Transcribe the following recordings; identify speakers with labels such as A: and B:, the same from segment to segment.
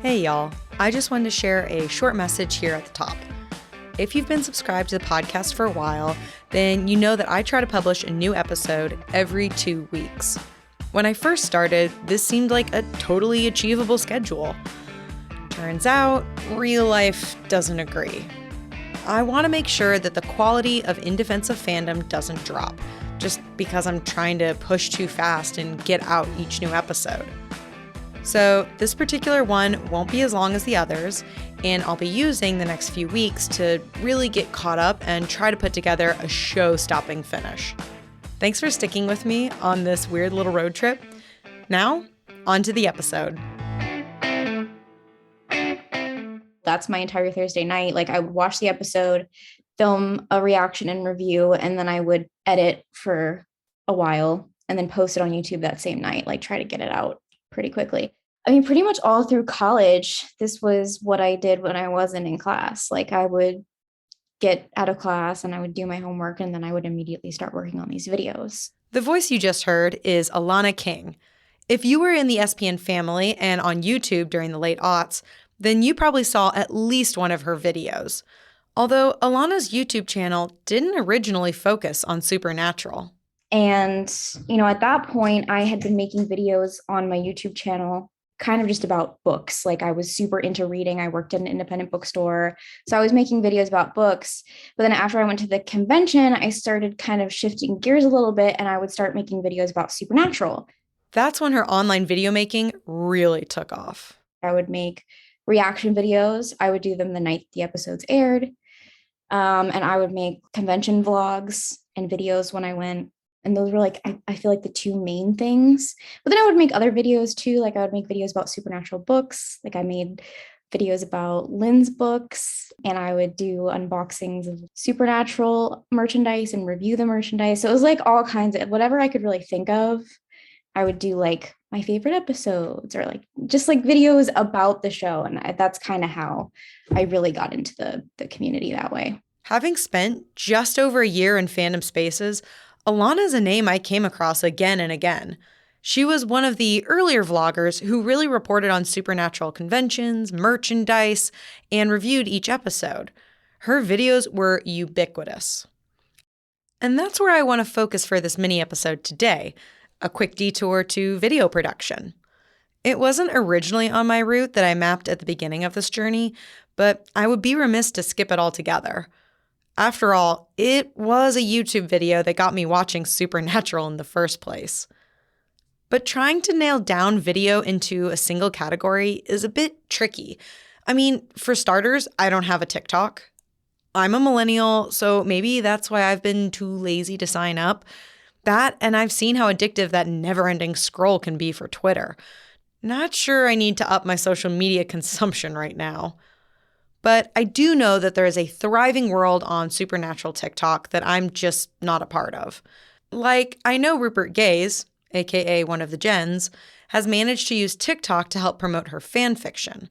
A: Hey y'all, I just wanted to share a short message here at the top. If you've been subscribed to the podcast for a while, then you know that I try to publish a new episode every 2 weeks. When I first started, this seemed like a totally achievable schedule. Turns out, real life doesn't agree. I want to make sure that the quality of In Defense of Fandom doesn't drop, just because I'm trying to push too fast and get out each new episode. So this particular one won't be as long as the others, and I'll be using the next few weeks to really get caught up and try to put together a show-stopping finish. Thanks for sticking with me on this weird little road trip. Now, on to the episode.
B: That's my entire Thursday night. Like, I would watch the episode, film a reaction and review, and then I would edit for a while and then post it on YouTube that same night, like try to get it out pretty quickly. I mean, pretty much all through college, this was what I did when I wasn't in class. Like, I would get out of class and I would do my homework, and then I would immediately start working on these videos.
A: The voice you just heard is Alana King. If you were in the SPN family and on YouTube during the late aughts, then you probably saw at least one of her videos. Although Alana's YouTube channel didn't originally focus on Supernatural.
B: And, at that point, I had been making videos on my YouTube channel kind of just about books. Like, I was super into reading. I worked at an independent bookstore. So I was making videos about books. But then after I went to the convention, I started kind of shifting gears a little bit, and I would start making videos about Supernatural.
A: That's when her online video making really took off.
B: I would make reaction videos. I would do them the night the episodes aired. And I would make convention vlogs and videos when I went. And those were I feel like the two main things. But then I would make other videos too. Like, I would make videos about Supernatural books. Like, I made videos about Lynn's books, and I would do unboxings of Supernatural merchandise and review the merchandise. So it was like all kinds of whatever I could really think of. I would do like my favorite episodes, or like just like videos about the show. And that's kind of how I really got into the community that way.
A: Having spent just over a year in fandom spaces, Alana is a name I came across again and again. She was one of the earlier vloggers who really reported on Supernatural conventions, merchandise, and reviewed each episode. Her videos were ubiquitous. And that's where I want to focus for this mini episode today, a quick detour to video production. It wasn't originally on my route that I mapped at the beginning of this journey, but I would be remiss to skip it altogether. After all, it was a YouTube video that got me watching Supernatural in the first place. But trying to nail down video into a single category is a bit tricky. I mean, for starters, I don't have a TikTok. I'm a millennial, so maybe that's why I've been too lazy to sign up. That, and I've seen how addictive that never-ending scroll can be for Twitter. Not sure I need to up my social media consumption right now. But I do know that there is a thriving world on Supernatural TikTok that I'm just not a part of. Like, I know Rupert Gaze, aka one of the Gens, has managed to use TikTok to help promote her fan fiction.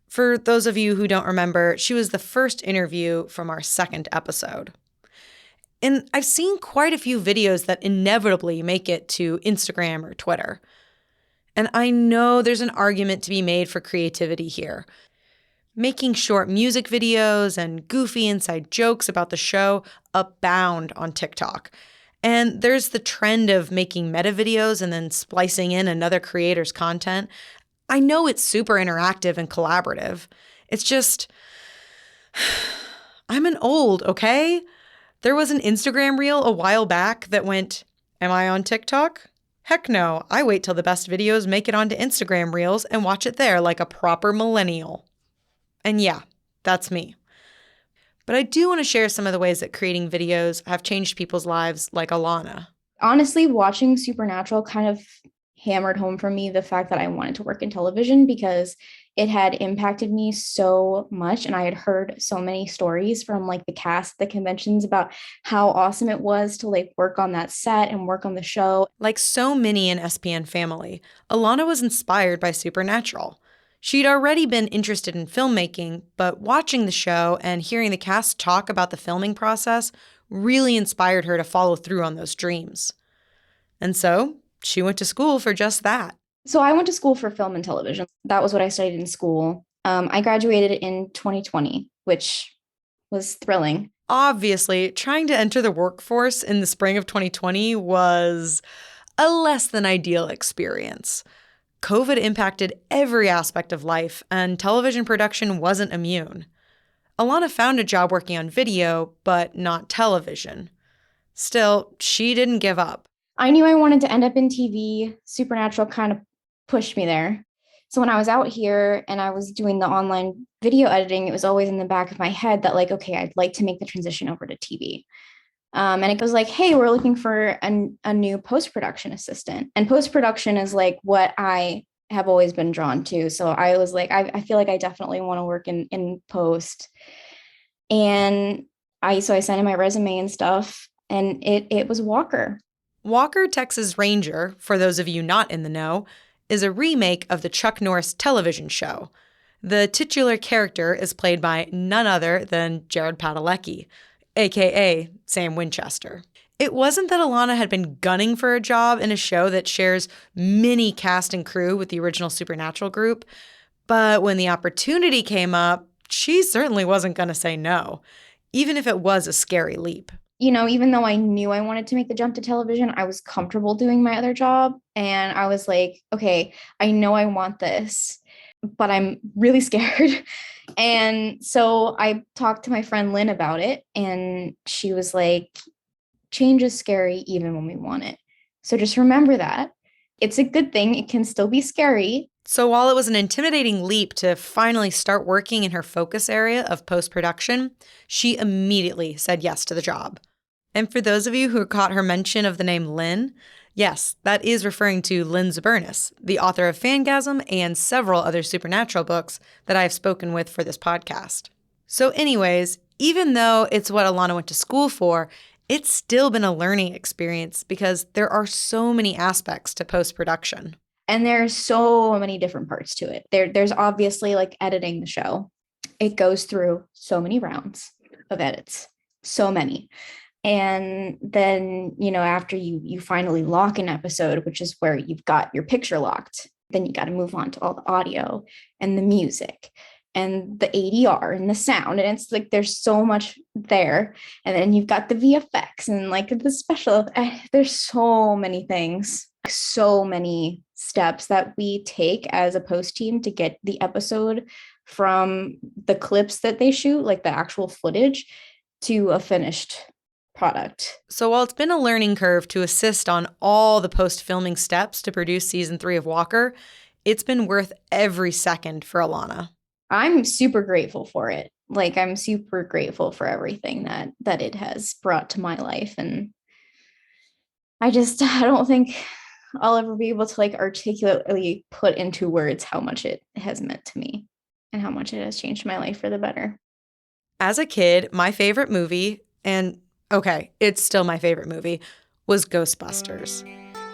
A: For those of you who don't remember, she was the first interview from our second episode. And I've seen quite a few videos that inevitably make it to Instagram or Twitter. And I know there's an argument to be made for creativity here. Making short music videos and goofy inside jokes about the show abound on TikTok. And there's the trend of making meta videos and then splicing in another creator's content. I know it's super interactive and collaborative. It's just, I'm an old, okay? There was an Instagram reel a while back that went, "Am I on TikTok? Heck no, I wait till the best videos make it onto Instagram reels and watch it there like a proper millennial." And yeah, that's me. But I do want to share some of the ways that creating videos have changed people's lives, like Alana.
B: Honestly, watching Supernatural kind of hammered home for me the fact that I wanted to work in television, because it had impacted me so much. And I had heard so many stories from like the cast, the conventions, about how awesome it was to like work on that set and work on the show.
A: Like so many in SPN family, Alana was inspired by Supernatural. She'd already been interested in filmmaking, but watching the show and hearing the cast talk about the filming process really inspired her to follow through on those dreams. And so she went to school for just that.
B: So I went to school for film and television. That was what I studied in school. I graduated in 2020, which was thrilling.
A: Obviously, trying to enter the workforce in the spring of 2020 was a less than ideal experience. COVID impacted every aspect of life, and television production wasn't immune. Alana found a job working on video, but not television. Still, she didn't give up.
B: I knew I wanted to end up in TV. Supernatural kind of pushed me there. So when I was out here and I was doing the online video editing, it was always in the back of my head that, like, okay, I'd like to make the transition over to TV. And it was like, hey, we're looking for a new post production assistant. And post production is like what I have always been drawn to. So I was like, I feel like I definitely want to work in post. And I sent in my resume and stuff, and it was Walker.
A: Walker, Texas Ranger, for those of you not in the know, is a remake of the Chuck Norris television show. The titular character is played by none other than Jared Padalecki, aka Sam Winchester. It wasn't that Alana had been gunning for a job in a show that shares many cast and crew with the original Supernatural group, but when the opportunity came up, she certainly wasn't going to say no, even if it was a scary leap.
B: Even though I knew I wanted to make the jump to television, I was comfortable doing my other job. And I was like, okay, I know I want this, but I'm really scared. And so I talked to my friend Lynn about it, and she was like, change is scary even when we want it. So just remember that. It's a good thing. It can still be scary.
A: So while it was an intimidating leap to finally start working in her focus area of post-production, she immediately said yes to the job. And for those of you who caught her mention of the name Lynn, yes, that is referring to Lynn Zabernis, the author of Fangasm and several other supernatural books that I have spoken with for this podcast. So anyways, even though it's what Alana went to school for, it's still been a learning experience because there are so many aspects to post-production.
B: And there's so many different parts to it. There's obviously like editing the show. It goes through so many rounds of edits, so many. And then, after you finally lock an episode, which is where you've got your picture locked, then you got to move on to all the audio and the music and the ADR and the sound. And it's like there's so much there. And then you've got the VFX and like the special. There's so many things, so many steps that we take as a post team to get the episode from the clips that they shoot, like the actual footage, to a finished product.
A: So while it's been a learning curve to assist on all the post-filming steps to produce season 3 of Walker, it's been worth every second for Alana.
B: I'm super grateful for it. Like, I'm super grateful for everything that it has brought to my life. And I don't think I'll ever be able to like articulately put into words how much it has meant to me and how much it has changed my life for the better.
A: As a kid, my favorite movie, and okay, it's still my favorite movie, was Ghostbusters.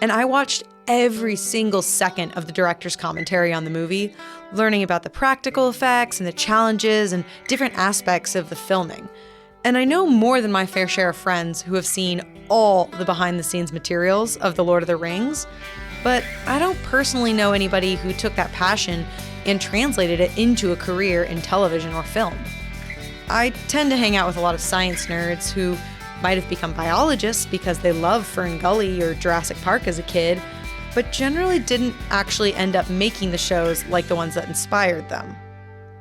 A: And I watched every single second of the director's commentary on the movie, learning about the practical effects and the challenges and different aspects of the filming. And I know more than my fair share of friends who have seen all the behind-the-scenes materials of The Lord of the Rings, but I don't personally know anybody who took that passion and translated it into a career in television or film. I tend to hang out with a lot of science nerds who might have become biologists because they loved Fern Gully or Jurassic Park as a kid, but generally didn't actually end up making the shows like the ones that inspired them.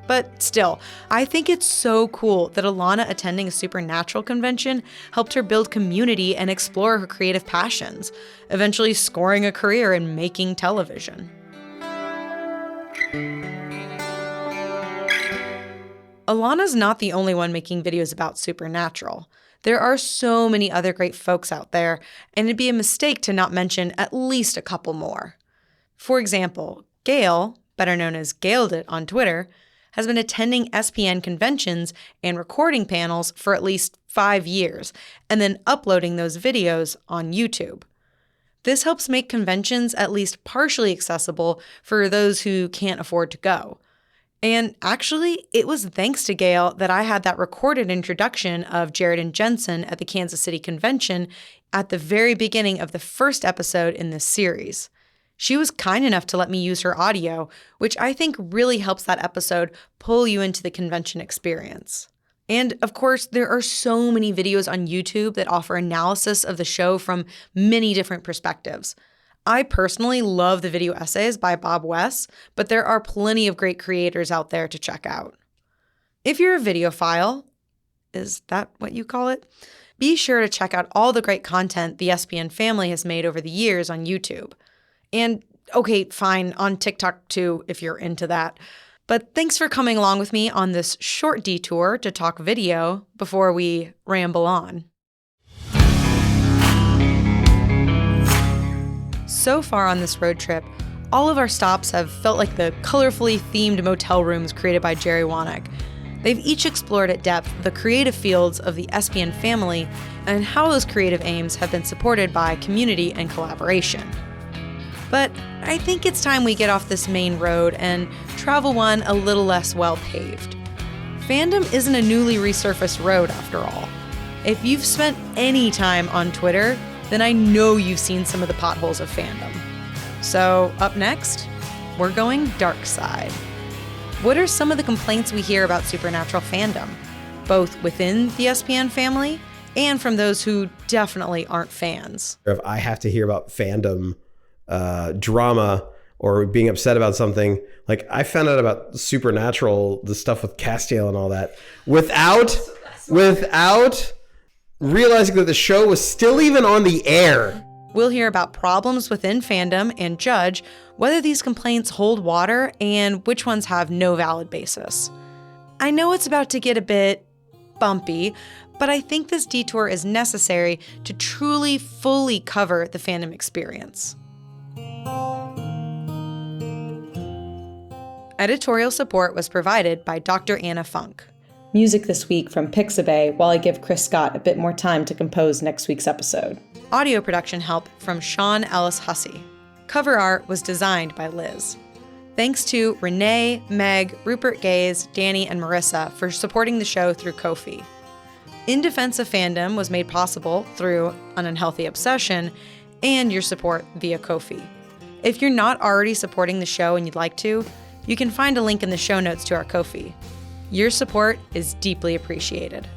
A: But still, I think it's so cool that Alana attending a supernatural convention helped her build community and explore her creative passions, eventually scoring a career in making television. Alana's not the only one making videos about supernatural. There are so many other great folks out there, and it'd be a mistake to not mention at least a couple more. For example, Gail, better known as Gailed It on Twitter, has been attending SPN conventions and recording panels for at least 5 years, and then uploading those videos on YouTube. This helps make conventions at least partially accessible for those who can't afford to go. And actually, it was thanks to Gail that I had that recorded introduction of Jared and Jensen at the Kansas City Convention at the very beginning of the first episode in this series. She was kind enough to let me use her audio, which I think really helps that episode pull you into the convention experience. And of course, there are so many videos on YouTube that offer analysis of the show from many different perspectives. I personally love the video essays by Bob West, but there are plenty of great creators out there to check out. If you're a videophile, is that what you call it? Be sure to check out all the great content the SPN family has made over the years on YouTube. And okay, fine, on TikTok too, if you're into that. But thanks for coming along with me on this short detour to talk video before we ramble on. So far on this road trip, all of our stops have felt like the colorfully themed motel rooms created by Jerry Wanick. They've each explored at depth the creative fields of the SPN family and how those creative aims have been supported by community and collaboration. But I think it's time we get off this main road and travel one a little less well-paved. Fandom isn't a newly resurfaced road after all. If you've spent any time on Twitter, then I know you've seen some of the potholes of fandom. So up next, we're going dark side. What are some of the complaints we hear about Supernatural fandom, both within the SPN family and from those who definitely aren't fans?
C: If I have to hear about fandom drama or being upset about something, like I found out about Supernatural, the stuff with Castiel and all that, without realizing that the show was still even on the air.
A: We'll hear about problems within fandom and judge whether these complaints hold water and which ones have no valid basis. I know it's about to get a bit bumpy, but I think this detour is necessary to truly, fully cover the fandom experience. Editorial support was provided by Dr. Anna Funk.
D: Music this week from Pixabay while I give Chris Scott a bit more time to compose next week's episode.
A: Audio production help from Sean Ellis Hussey. Cover art was designed by Liz. Thanks to Renee, Meg, Rupert Gaze, Danny, and Marissa for supporting the show through Ko-fi. In Defense of Fandom was made possible through An Unhealthy Obsession and your support via Ko-fi. If you're not already supporting the show and you'd like to, you can find a link in the show notes to our Ko-fi. Your support is deeply appreciated.